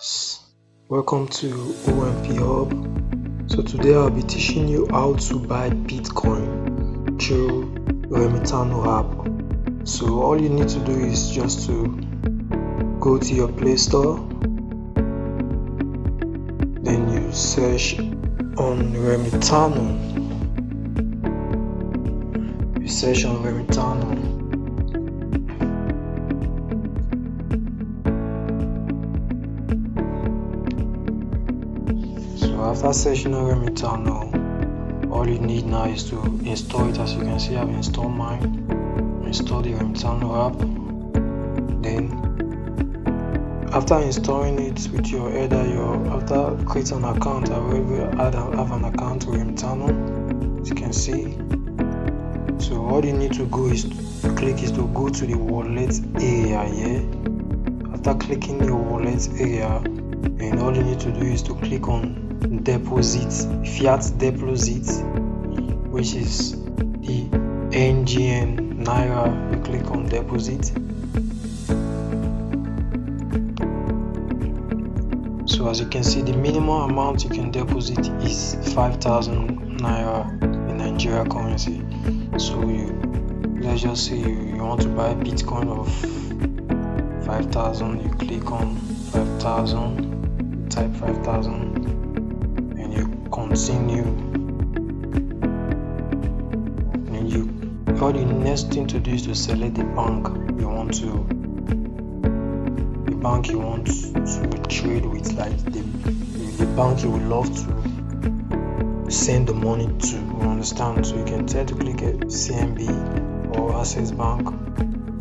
viewers, welcome to OMP Hub. So today I'll be teaching you how to buy Bitcoin through Remitano app. So all you need to do is just to go to your Play Store, then you search on Remitano. You search on Remitano. So after searching on Remitano, all you need now is to install it. As you can see, I've installed mine. Install the Remitano app. Then after installing it with your after creating an account, I already have an account with Remitano, as you can see. So all you need to go is to go to the wallet area here. After clicking the wallet area, and all you need to do is to click on deposit, fiat deposit, which is the NGN Naira. You click on deposit. So as you can see, the minimum amount you can deposit is 5,000 Naira in Nigeria currency. So let's just say you want to buy Bitcoin of 5,000. You click on 5,000, type 5,000, and you continue. And all the next thing to do is to select the bank you want to trade with, like the bank you would love to send the money to. You understand? So you can try to click at CMB or Access Bank.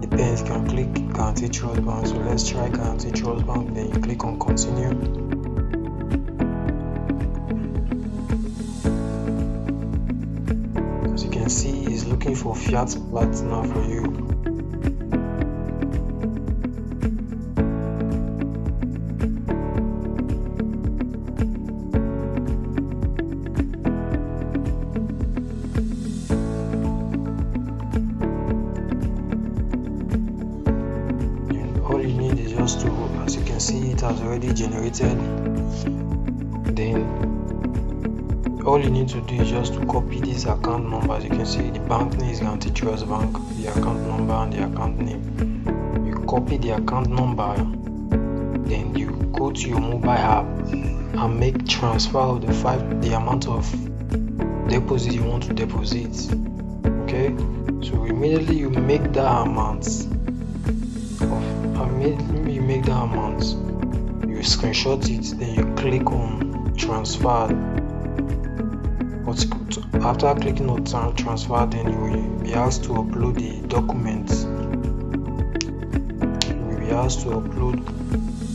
Depends. You can click Guarantee Trust Bank. So let's try Guarantee Trust Bank. Then you click on Continue. As you can see, it's looking for fiat platinum for you. All you need is just to, as you can see, it has already generated. Then all you need to do is just to copy this account number. As you can see, the bank name is Guarantee Trust Bank, the account number and the account name. You copy the account number, then you go to your mobile app and make transfer of the amount of deposit you want to deposit. Okay, so immediately you make that amount. You screenshot it, then you click on transfer. But after clicking on transfer, then you will be asked to upload the documents. You will be asked to upload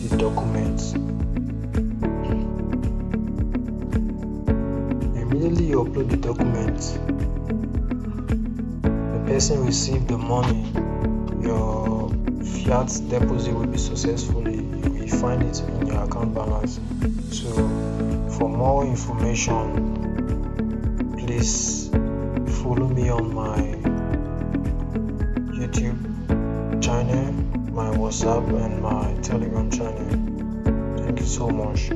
the documents. Immediately you upload the documents, the person received the money. Your fiat deposit will be successfully. You will find it in your account balance. So for more information, please follow me on my YouTube channel, my WhatsApp and my Telegram channel. Thank you so much.